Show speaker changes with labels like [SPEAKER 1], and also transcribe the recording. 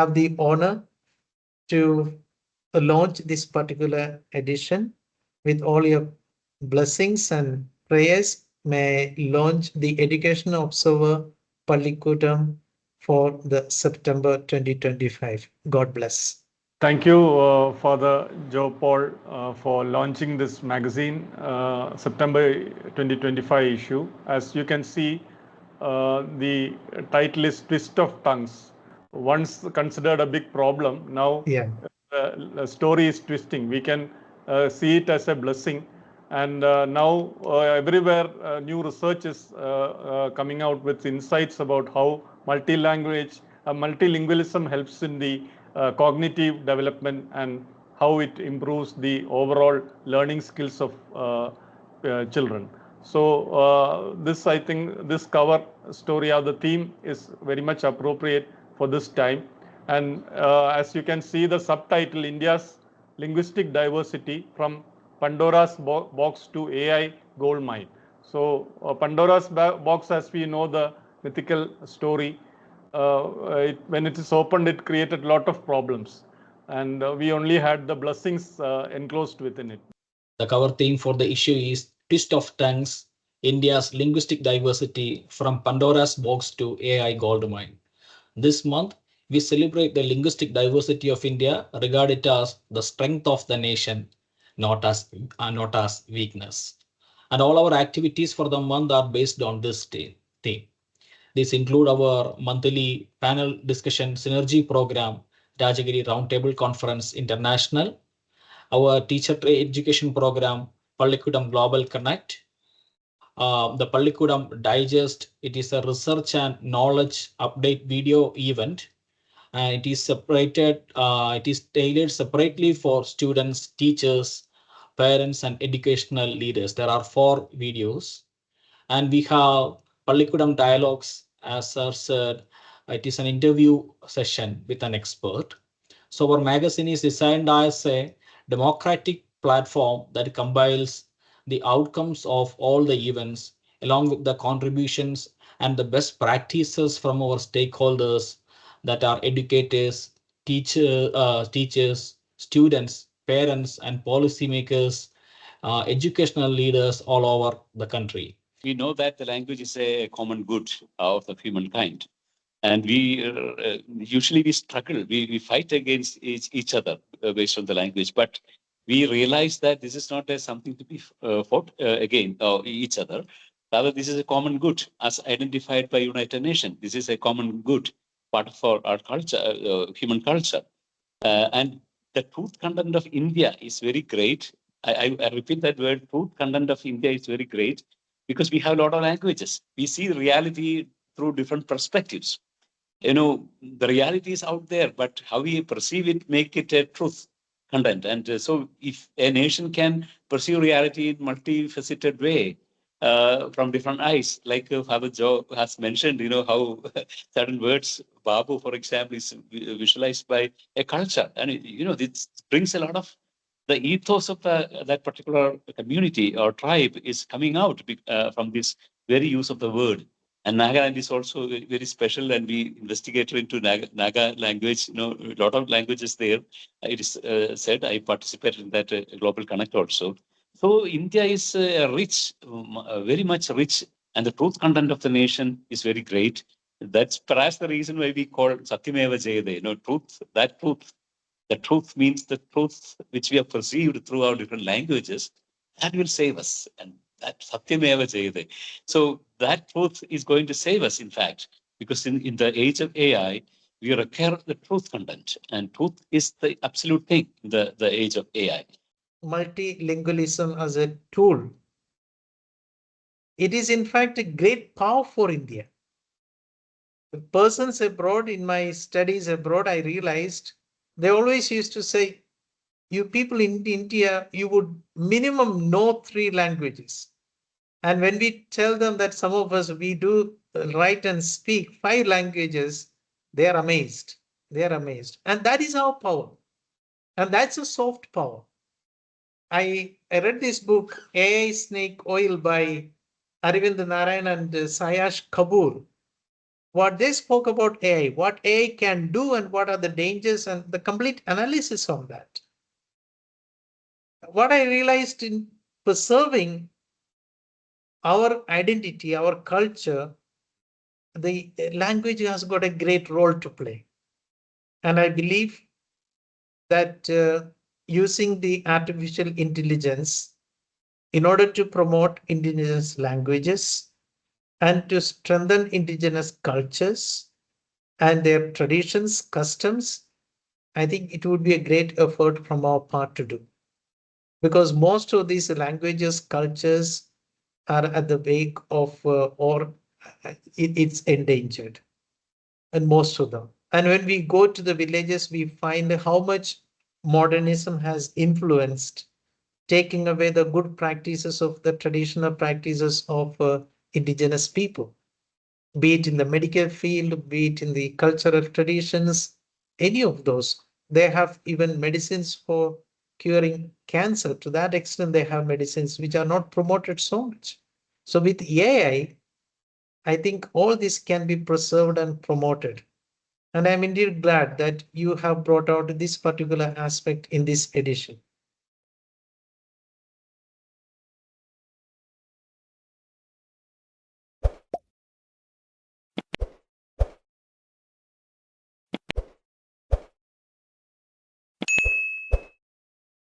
[SPEAKER 1] have the honor to launch this particular edition. With all your blessings and prayers, may I launch the Education Observer Pallikkutam for the September 2025. God bless.
[SPEAKER 2] Thank you, Father Joe Paul, for launching this magazine, September 2025 issue. As you can see, the title is Twist of Tongues. Once considered a big problem, now the story is twisting. We can see it as a blessing. And now everywhere new research is coming out with insights about how multilingualism helps in the cognitive development and how it improves the overall learning skills of children. So this, I think, this cover story of the theme is very much appropriate for this time. And as you can see, the subtitle, India's Linguistic Diversity from Pandora's Box to AI Goldmine. So Pandora's box, as we know, the mythical story, when it is opened, it created a lot of problems. And we only had the blessings enclosed within it.
[SPEAKER 3] The cover theme for the issue is Twist of Tongues, India's Linguistic Diversity from Pandora's Box to AI Goldmine. This month, we celebrate the linguistic diversity of India, regard it as the strength of the nation, not as weakness. And all our activities for the month are based on this theme. These include our monthly panel discussion synergy program, Rajagiri Roundtable Conference International, our teacher education program, Pallikkutam Global Connect, the Pallikkutam Digest. It is a research and knowledge update video event. It is separated. It is tailored separately for students, teachers, parents, and educational leaders. There are 4 videos, and we have Pallikkutam Dialogues. As Sir said, it is an interview session with an expert. So our magazine is designed as a democratic platform that compiles the outcomes of all the events along with the contributions and the best practices from our stakeholders, that are educators, teachers, students, parents, and policymakers, educational leaders all over the country.
[SPEAKER 4] We know that the language is a common good of the humankind. And we usually we struggle, we fight against each other based on the language. But we realize that this is not something to be fought against each other. Rather, this is a common good as identified by United Nations. This is a common good, part of our culture, human culture. And the truth content of India is very great. I repeat that word, truth content of India is very great because we have a lot of languages. We see reality through different perspectives. You know, the reality is out there, but how we perceive it, make it a truth content. And so if a nation can perceive reality in multifaceted way, from different eyes, like Father Joe has mentioned, you know, how certain words, Babu, for example, is visualized by a culture. And, you know, this brings a lot of the ethos of that particular community or tribe is coming out from this very use of the word. And Nagaland is also very special, and we investigated into Naga language. You know, a lot of languages there. It is said. I participated in that Global Connect also. So India is rich, very much rich, and the truth content of the nation is very great. That's perhaps the reason why we call Satyameva Jayate. You know, truth. That truth. The truth means the truth which we have perceived through our different languages. That will save us, and that Satyameva Jayate. So that truth is going to save us, in fact, because in the age of AI, we require the truth content, and truth is the absolute thing in the age of AI.
[SPEAKER 1] Multilingualism as a tool. It is in fact a great power for India. The persons abroad, in my studies abroad, I realized they always used to say, you people in India, you would minimum know 3 languages. And when we tell them that some of us, we do write and speak 5 languages, they are amazed. They are amazed. And that is our power. And that's a soft power. I read this book, AI Snake Oil by Arvind Narayan and Sayash Kapoor. what they spoke about AI, what AI can do and what are the dangers and the complete analysis on that. What I realized in preserving our identity, our culture, the language has got a great role to play. And I believe that using the artificial intelligence in order to promote indigenous languages and to strengthen indigenous cultures and their traditions, customs, I think it would be a great effort from our part to do. Because most of these languages, cultures are at the wake of or it's endangered, and most of them. And when we go to the villages, we find how much modernism has influenced, taking away the good practices of the traditional practices of indigenous people, be it in the medical field, be it in the cultural traditions, any of those. They have even medicines for curing cancer. To that extent, they have medicines which are not promoted so much. So with AI, I think all this can be preserved and promoted. And I'm indeed glad that you have brought out this particular aspect in this edition.